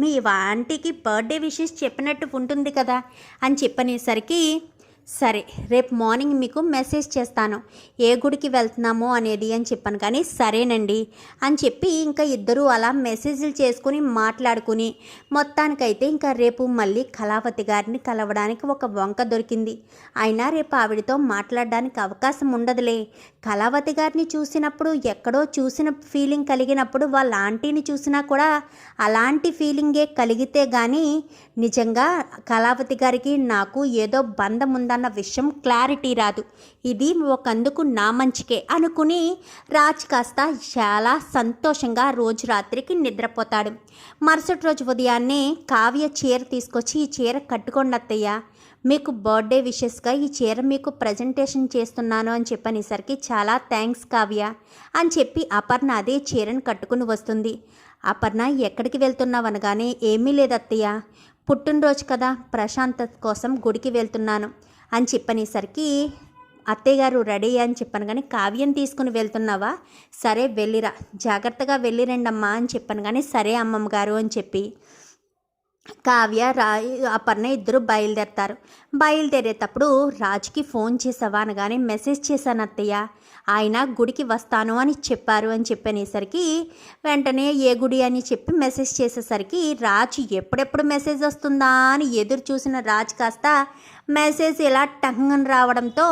మీ ఆంటీకి birthday wishes చెప్పినట్టు ఉంటుంది కదా అని చెప్పనేసరికి, సరే రేపు మార్నింగ్ మీకు మెసేజ్ చేస్తాను ఏ గుడికి వెళ్తున్నామో అనేది అని చెప్పాను. కానీ సరేనండి అని చెప్పి ఇంకా ఇద్దరూ అలా మెసేజ్లు చేసుకుని మాట్లాడుకుని మొత్తానికైతే ఇంకా రేపు మళ్ళీ కళావతి గారిని కలవడానికి ఒక వంక దొరికింది. అయినా రేపు ఆవిడతో మాట్లాడడానికి అవకాశం ఉండదులే. కళావతి గారిని చూసినప్పుడు ఎక్కడో చూసిన ఫీలింగ్ కలిగినప్పుడు వాళ్ళ ఆంటీని చూసినా కూడా అలాంటి ఫీలింగే కలిగితే కానీ నిజంగా కళావతి గారికి నాకు ఏదో బంధం ఉందన్న విషయం క్లారిటీ రాదు. ఇది ఒకందుకు నా మంచికే అనుకుని రాజ్ కాస్త చాలా సంతోషంగా రోజు రాత్రికి నిద్రపోతాడు. మరుసటి రోజు ఉదయాన్నే కావ్య చీర తీసుకొచ్చి, ఈ చీర కట్టుకోండి అత్తయ్య, మీకు బర్త్డే విషెస్గా ఈ చీర మీకు ప్రజెంటేషన్ చేస్తున్నాను అని చెప్పనేసరికి, చాలా థ్యాంక్స్ కావ్య అని చెప్పి అపర్ణ అదే చీరను కట్టుకుని వస్తుంది. అపర్ణ ఎక్కడికి వెళ్తున్నావు అనగానే, ఏమీ లేదు అత్తయ్య, పుట్టినరోజు కదా, ప్రశాంతత కోసం గుడికి వెళ్తున్నాను అని చెప్పనేసరికి, అత్తయ్య గారు రెడీ అని చెప్పాను కానీ కావ్యం తీసుకుని వెళ్తున్నావా, సరే వెళ్ళిరా, జాగ్రత్తగా వెళ్ళిరండమ్మా అని చెప్పాను కానీ సరే అమ్మమ్మ గారు అని చెప్పి కావ్య అపర్ణ ఇద్దరు బయలుదేరతారు. బయలుదేరేటప్పుడు రాజుకి ఫోన్ చేసావా అనగానే, మెసేజ్ చేశాను అత్తయ్య, ఆయన గుడికి వస్తాను అని చెప్పారు అని చెప్పనేసరికి వెంటనే ఏ గుడి అని చెప్పి మెసేజ్ చేసేసరికి రాజు ఎప్పుడెప్పుడు మెసేజ్ వస్తుందా అని ఎదురు చూసిన రాజు కాస్త మెసేజ్ ఇలా టంగని రావడంతో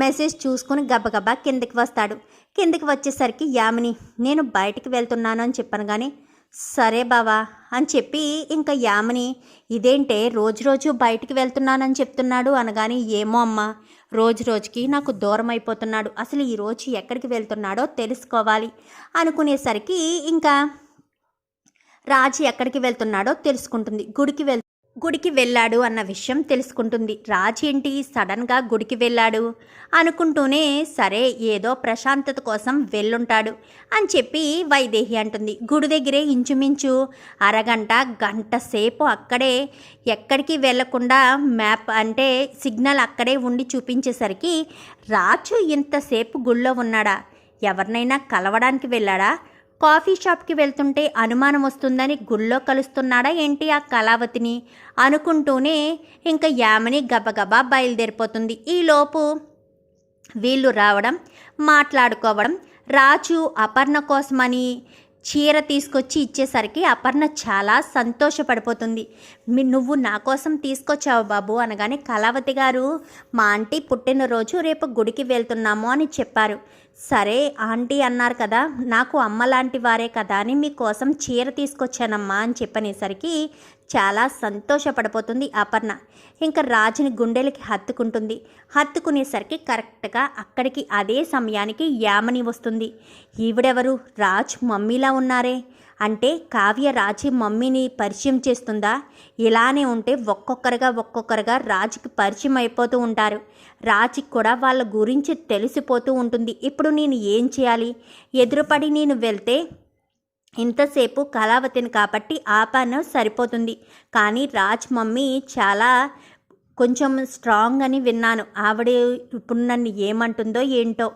మెసేజ్ చూసుకుని గబగబా కిందకి వస్తాడు. కిందకి వచ్చేసరికి, యామిని నేను బయటికి వెళ్తున్నాను అని చెప్పాను కానీ సరే బావా అని చెప్పి ఇంకా యామిని, ఇదేంటే రోజు బయటికి వెళ్తున్నానని చెప్తున్నాడు అనగాని, ఏమో అమ్మ, రోజుకి నాకు దూరం అయిపోతున్నాడు, అసలు ఈరోజు ఎక్కడికి వెళ్తున్నాడో తెలుసుకోవాలి అనుకునేసరికి ఇంకా రాజు ఎక్కడికి వెళ్తున్నాడో తెలుసుకుంటుంది. గుడికి వెళ్ళాడు అన్న విషయం తెలుసుకుంటుంది. రాజు ఏంటి సడన్గా గుడికి వెళ్ళాడు అనుకుంటూనే, సరే ఏదో ప్రశాంతత కోసం వెళ్ళుంటాడు అని చెప్పి వైదేహి అంటుంది. గుడి దగ్గరే ఇంచుమించు గంట సేపు అక్కడే ఎక్కడికి వెళ్లకుండా మ్యాప్ అంటే సిగ్నల్ అక్కడే ఉండి చూపించేసరికి, రాజు ఇంతసేపు గుళ్ళో ఉన్నాడా, ఎవరినైనా కలవడానికి వెళ్ళాడా, కాఫీ షాప్కి వెళ్తుంటే అనుమానం వస్తుందని గుళ్ళో కలుస్తున్నాడా ఏంటి ఆ కళావతిని అనుకుంటూనే ఇంకా యామిని గబగబా బయలుదేరిపోతుంది. ఈలోపు వీళ్ళు రావడం, మాట్లాడుకోవడం, రాజు అపర్ణ కోసమని చీర తీసుకొచ్చి ఇచ్చేసరికి అపర్ణ చాలా సంతోషపడిపోతుంది. నువ్వు నా కోసం తీసుకొచ్చావు బాబు అనగానే, కళావతి గారు మా ఆంటీ పుట్టినరోజు రేపు గుడికి వెళ్తున్నాము అని చెప్పారు. సరే ఆంటీ అన్నారు కదా, నాకు అమ్మ లాంటి వారే కదా అని మీకోసం చీర తీసుకొచ్చానమ్మా అని చెప్పనేసరికి చాలా సంతోషపడిపోతుంది అపర్ణ. ఇంకా రాజుని గుండెలకి హత్తుకునేసరికి కరెక్ట్గా అక్కడికి అదే సమయానికి యామిని వస్తుంది. ఈవిడెవరు, రాజ్ మమ్మీలా ఉన్నారే, అంటే కావ్య రాజీ మమ్మీని పరిచయం చేస్తుందా? ఇలానే ఉంటే ఒక్కొక్కరుగా రాజుకి పరిచయం అయిపోతూ ఉంటారు. రాజుకి కూడా వాళ్ళ గురించి తెలిసిపోతూ ఉంటుంది. ఇప్పుడు నేను ఏం చేయాలి, ఎదురుపడి నేను వెళ్తే ఇంతసేపు కళావతిని కాబట్టి ఆపాను సరిపోతుంది, కానీ రాజ్ మమ్మీ చాలా కొంచెం స్ట్రాంగ్ అని విన్నాను, ఆవిడ ఇప్పుడు నన్ను ఏమంటుందో ఏంటో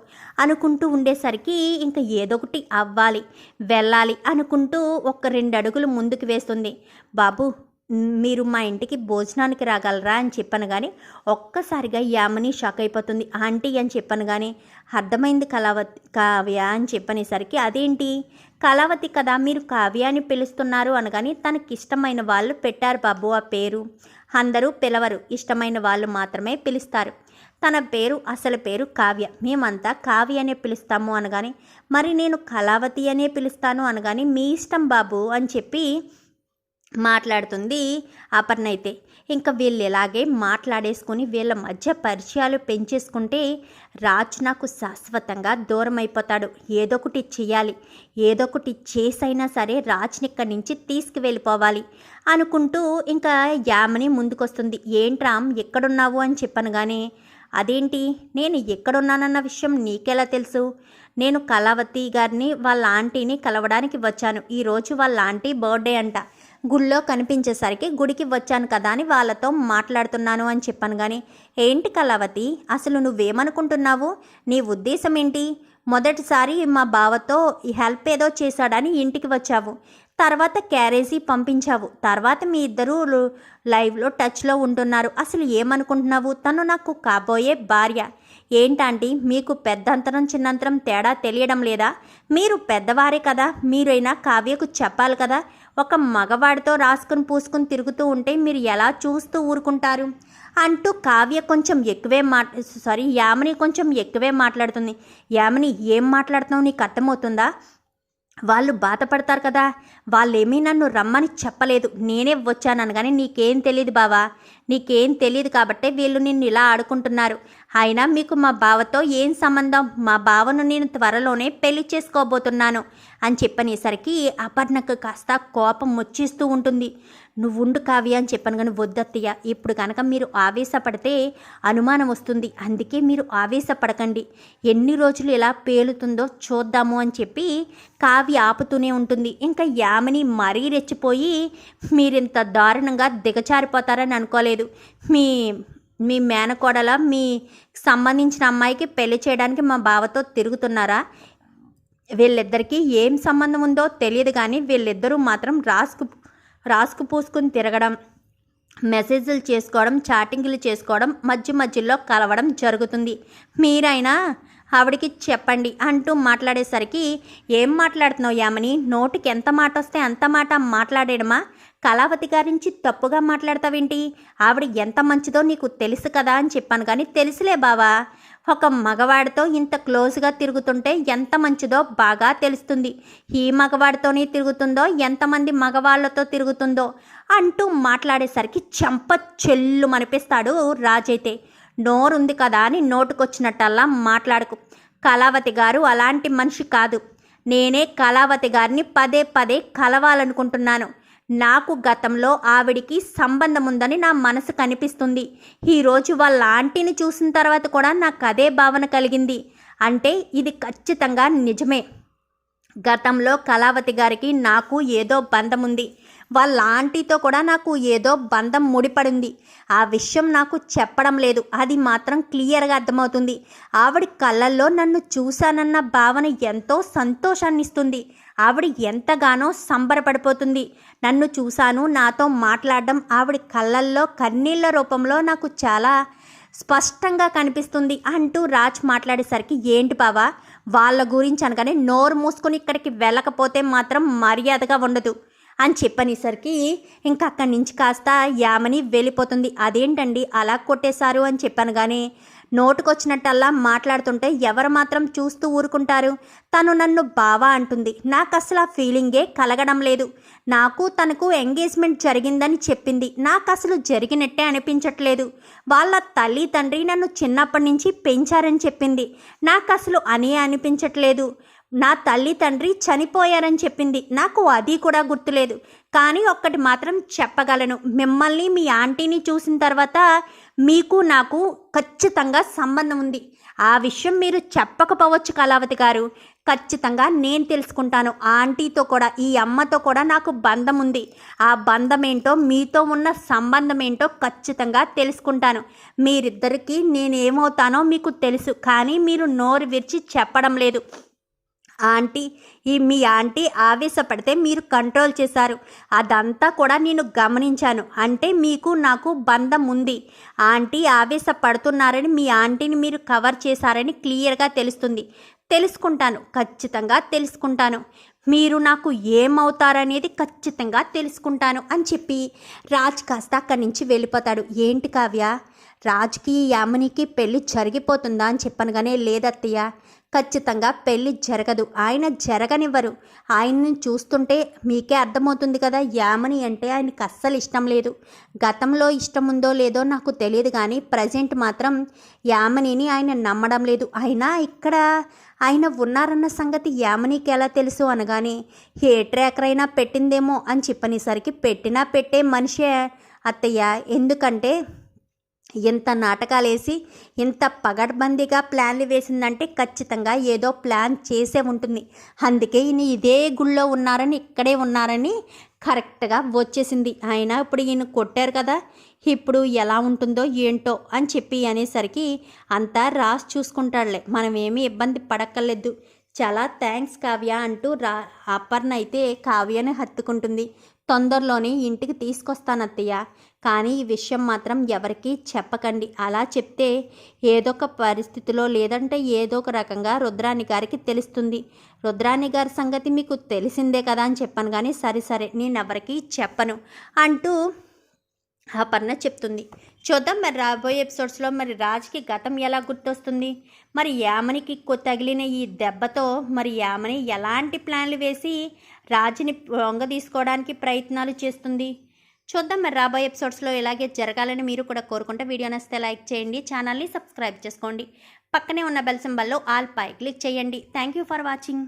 అనుకుంటూ ఉండేసరికి ఇంకా ఏదొకటి అవ్వాలి, వెళ్ళాలి అనుకుంటూ ఒక 2 అడుగులు ముందుకు వేస్తుంది. బాబు మీరు మా ఇంటికి భోజనానికి రాగలరా అని చెప్పాను కానీ ఒక్కసారిగా యామిని షాక్ అయిపోతుంది. ఆంటీ అని చెప్పాను కానీ అర్థమైంది కావ్య అని చెప్పనేసరికి, అదేంటి కళావతి కదా మీరు కావ్య అని పిలుస్తున్నారు అనగాని, తనకిష్టమైన వాళ్ళు పెట్టారు బాబు ఆ పేరు, అందరూ పిలవరు, ఇష్టమైన వాళ్ళు మాత్రమే పిలుస్తారు, తన పేరు అసలు పేరు కావ్య, మేమంతా కావ్య అనే పిలుస్తాము అనగాని, మరి నేను కళావతి అనే పిలుస్తాను అనగాని, మీ ఇష్టం బాబు అని చెప్పి మాట్లాడుతుంది అపర్ణ. అయితే ఇంకా వీళ్ళు ఇలాగే మాట్లాడేసుకొని వీళ్ళ మధ్య పరిచయాలు పెంచేసుకుంటే రాజ్ నాకు శాశ్వతంగా దూరం అయిపోతాడు, ఏదొకటి చేయాలి, ఏదొకటి చేసైనా సరే రాజ్ని ఇక్కడి నుంచి తీసుకువెళ్ళిపోవాలి అనుకుంటూ ఇంకా యామిని ముందుకొస్తుంది. ఏంట్రామ్ ఎక్కడున్నావు అని చెప్పాను కానీ, అదేంటి నేను ఎక్కడున్నానన్న విషయం నీకెలా తెలుసు, నేను కళావతి గారిని వాళ్ళ ఆంటీని కలవడానికి వచ్చాను, ఈరోజు వాళ్ళ ఆంటీ బర్త్డే అంట, గుళ్ళో కనిపించేసరికి గుడికి వచ్చాను కదా అని వాళ్ళతో మాట్లాడుతున్నాను అని చెప్పాను కానీ, ఏంటి కళావతి అసలు నువ్వేమనుకుంటున్నావు, నీ ఉద్దేశం ఏంటి, మొదటిసారి మా బావతో ఈ హెల్ప్ ఏదో చేశాడని ఇంటికి వచ్చావు, తర్వాత క్యారేజీ పంపించావు. తర్వాత మీ ఇద్దరూ లైవ్లో టచ్లో ఉంటున్నారు. అసలు ఏమనుకుంటున్నావు? తను నాకు కాబోయే భార్య. ఏంటంటే మీకు పెద్దంతరం చిన్నంతరం తేడా తెలియడం లేదా? మీరు పెద్దవారే కదా, మీరైనా కావ్యకు చెప్పాలి కదా. ఒక మగవాడితో రాసుకుని పూసుకుని తిరుగుతూ ఉంటే మీరు ఎలా చూస్తూ ఊరుకుంటారు అంటూ కావ్య కొంచెం ఎక్కువే యామిని కొంచెం ఎక్కువే మాట్లాడుతుంది. యామిని, ఏం మాట్లాడుతున్నావు? నీకు అర్థమవుతుందా? వాళ్ళు బాధపడతారు కదా. వాళ్ళేమీ నన్ను రమ్మని చెప్పలేదు, నేనే వచ్చానని. కానీ నీకేం తెలియదు బావా, నీకేం తెలియదు కాబట్టే వీళ్ళు నిన్ను ఇలా ఆడుకుంటున్నారు. అయినా మీకు మా బావతో ఏం సంబంధం? మా బావను నేను త్వరలోనే పెళ్లి చేసుకోబోతున్నాను అని చెప్పనేసరికి అపర్ణకు కాస్త కోపం వచ్చిస్తూ ఉంటుంది. నువ్వు ఉండు కావ్య అని చెప్పాను కానీ వద్దత్తయ్య, ఇప్పుడు కనుక మీరు ఆవేశపడితే అనుమానం వస్తుంది. అందుకే మీరు ఆవేశపడకండి, ఎన్ని రోజులు ఇలా పేలుతుందో చూద్దాము అని చెప్పి కావ్య ఆపుతూనే ఉంటుంది. ఇంకా యామిని మరీ రెచ్చిపోయి మీరింత దారుణంగా దిగజారిపోతారని అనుకోలేదు. మీ మేనకోడల మీ సంబంధించిన అమ్మాయికి పెళ్లి చేయడానికి మా బావతో తిరుగుతున్నారా? వీళ్ళిద్దరికీ ఏం సంబంధం ఉందో తెలియదు కానీ వీళ్ళిద్దరూ మాత్రం రాసుకు పూసుకుని తిరగడం, మెసేజ్లు చేసుకోవడం, చాటింగ్లు చేసుకోవడం, మధ్యలో కలవడం జరుగుతుంది. మీరైనా ఆవిడికి చెప్పండి అంటూ మాట్లాడేసరికి ఏం మాట్లాడుతున్నావు యామిని? నోటికి ఎంత మాట వస్తే అంత మాట మాట్లాడేయడమా? కళావతి గారించి తప్పుగా మాట్లాడతావేంటి? ఆవిడ ఎంత మంచిదో నీకు తెలుసు కదా అని చెప్పాను. కానీ తెలుసులే బావా, ఒక మగవాడితో ఇంత క్లోజ్గా తిరుగుతుంటే ఎంత మంచిదో బాగా తెలుస్తుంది. ఈ మగవాడితోనే తిరుగుతుందో, ఎంతమంది మగవాళ్లతో తిరుగుతుందో అంటూ మాట్లాడేసరికి చెంప చెల్లు మనిపిస్తాడు రాజైతే. నోరుంది కదా అని నోటుకొచ్చినట్టల్లా మాట్లాడకు. కళావతి గారు అలాంటి మనిషి కాదు. నేనే కళావతి గారిని పదే పదే కలవాలనుకుంటున్నాను. నాకు గతంలో ఆవిడికి సంబంధం ఉందని నా మనసు కనిపిస్తుంది. ఈరోజు వాళ్ళ ఆంటీని చూసిన తర్వాత కూడా నాకు అదే భావన కలిగింది. అంటే ఇది ఖచ్చితంగా నిజమే. గతంలో కళావతి గారికి నాకు ఏదో బంధం ఉంది. వాళ్ళ ఆంటీతో కూడా నాకు ఏదో బంధం ముడిపడింది. ఆ విషయం నాకు చెప్పడం లేదు, అది మాత్రం క్లియర్గా అర్థమవుతుంది. ఆవిడ కళ్ళల్లో నన్ను చూశానన్న భావన ఎంతో సంతోషాన్ని ఇస్తుంది. ఆవిడ ఎంతగానో సంబరపడిపోతుంది. నన్ను చూశాను, నాతో మాట్లాడడం ఆవిడ కళ్ళల్లో కన్నీళ్ల రూపంలో నాకు చాలా స్పష్టంగా కనిపిస్తుంది అంటూ రాజ్ మాట్లాడేసరికి ఏంటి బావా వాళ్ళ గురించి అనగానే నోరు మూసుకొని ఇక్కడికి వెళ్ళకపోతే మాత్రం మర్యాదగా ఉండదు అని చెప్పనేసరికి ఇంకా అక్కడి నుంచి కాస్త యామిని వెళ్ళిపోతుంది. అదేంటండి అలా కొట్టేశారు అని చెప్పాను కానీ నోటుకొచ్చినట్టల్లా మాట్లాడుతుంటే ఎవరు మాత్రం చూస్తూ ఊరుకుంటారు? తను నన్ను బావా అంటుంది, నాకు అసలు ఆ ఫీలింగే కలగడం లేదు. నాకు తనకు ఎంగేజ్మెంట్ జరిగిందని చెప్పింది, నాకు అసలు జరిగినట్టే అనిపించట్లేదు. వాళ్ళ తల్లి తండ్రి నన్ను చిన్నప్పటి నుంచి పెంచారని చెప్పింది, నాకు అసలు అనే అనిపించట్లేదు. నా తల్లి తండ్రి చనిపోయారని చెప్పింది, నాకు అది కూడా గుర్తులేదు. కానీ ఒక్కటి మాత్రం చెప్పగలను, మిమ్మల్ని మీ ఆంటీని చూసిన తర్వాత మీకు నాకు ఖచ్చితంగా సంబంధం ఉంది. ఆ విషయం మీరు చెప్పకపోవచ్చు కళావతి గారు, ఖచ్చితంగా నేను తెలుసుకుంటాను. ఆ ఆంటీతో కూడా ఈ అమ్మతో కూడా నాకు బంధం ఉంది. ఆ బంధం ఏంటో, మీతో ఉన్న సంబంధం ఏంటో ఖచ్చితంగా తెలుసుకుంటాను. మీరిద్దరికీ నేనేమవుతానో మీకు తెలుసు, కానీ మీరు నోరు విరిచి చెప్పడం లేదు. మీ ఆంటీ ఆవేశపడితే మీరు కంట్రోల్ చేశారు, అదంతా కూడా నేను గమనించాను. అంటే మీకు నాకు బంధం ఉంది. ఆంటీ ఆవేశపడుతున్నారని మీ ఆంటీని మీరు కవర్ చేశారని క్లియర్గా తెలుసుకుంటాను, ఖచ్చితంగా తెలుసుకుంటాను. మీరు నాకు ఏమవుతారనేది ఖచ్చితంగా తెలుసుకుంటాను అని చెప్పి రాజ్ కాస్త అక్కడి నుంచి వెళ్ళిపోతాడు. ఏంటి కావ్య, రాజ్కి యామినికి పెళ్ళి జరిగిపోతుందా అని చెప్పాను కానీ లేదత్తయ్య, ఖచ్చితంగా పెళ్ళి జరగదు, ఆయన జరగనివ్వరు. ఆయన్ని చూస్తుంటే మీకే అర్థమవుతుంది కదా, యామిని అంటే ఆయనకి అస్సలు ఇష్టం లేదు. గతంలో ఇష్టం ఉందో లేదో నాకు తెలియదు కానీ ప్రజెంట్ మాత్రం యామినిని ఆయన నమ్మడం లేదు. అయినా ఇక్కడ ఆయన ఉన్నారన్న సంగతి యామినికి ఎలా తెలుసు అనగానే ఏ ట్రాకర్ అయినా పెట్టిందేమో అని చెప్పనేసరికి పెట్టే మనిషే అత్తయ్య. ఎందుకంటే ఇంత నాటకాలేసి ఇంత పగడ్బందీగా ప్లాన్లు వేసిందంటే ఖచ్చితంగా ఏదో ప్లాన్ చేసే ఉంటుంది. అందుకే ఈయన ఇదే గుళ్ళో ఉన్నారని, ఇక్కడే ఉన్నారని కరెక్ట్గా వచ్చేసింది. ఆయన ఇప్పుడు ఈయన కొట్టారు కదా, ఇప్పుడు ఎలా ఉంటుందో ఏంటో అని చెప్పి అనేసరికి అంతా రాసి చూసుకుంటాడులే, మనం ఏమీ ఇబ్బంది పడక్కర్లేదు, చాలా థ్యాంక్స్ కావ్య అంటూ అపర్ణ అయితే కావ్యని హత్తుకుంటుంది. తొందరలోనే ఇంటికి తీసుకొస్తాను అత్తయ్య, కానీ ఈ విషయం మాత్రం ఎవరికీ చెప్పకండి. అలా చెప్తే ఏదో ఒక పరిస్థితిలో లేదంటే ఏదో ఒక రకంగా రుద్రాణి గారికి తెలుస్తుంది. రుద్రాణి గారి సంగతి మీకు తెలిసిందే కదా అని చెప్పాను, కానీ సరే నేను ఎవరికీ చెప్పను అంటూ అపర్ణ చెప్తుంది. చూద్దాం మరి రాబోయే ఎపిసోడ్స్లో మరి రాజ్కి గతం ఎలా గుర్తొస్తుంది, మరి యామనికి తగిలిన ఈ దెబ్బతో మరి యామని ఎలాంటి ప్లాన్లు వేసి రాజుని లొంగ తీసుకోవడానికి ప్రయత్నాలు చేస్తుంది. చూద్దాం మరి రాబోయే ఎపిసోడ్స్లో ఇలాగే జరగాలని మీరు కూడా కోరుకుంటే వీడియో నచ్చితే లైక్ చేయండి, ఛానల్ని సబ్స్క్రైబ్ చేసుకోండి, పక్కనే ఉన్న బెల్ సింబల్లో ఆల్ పై క్లిక్ చేయండి. Thank you for watching.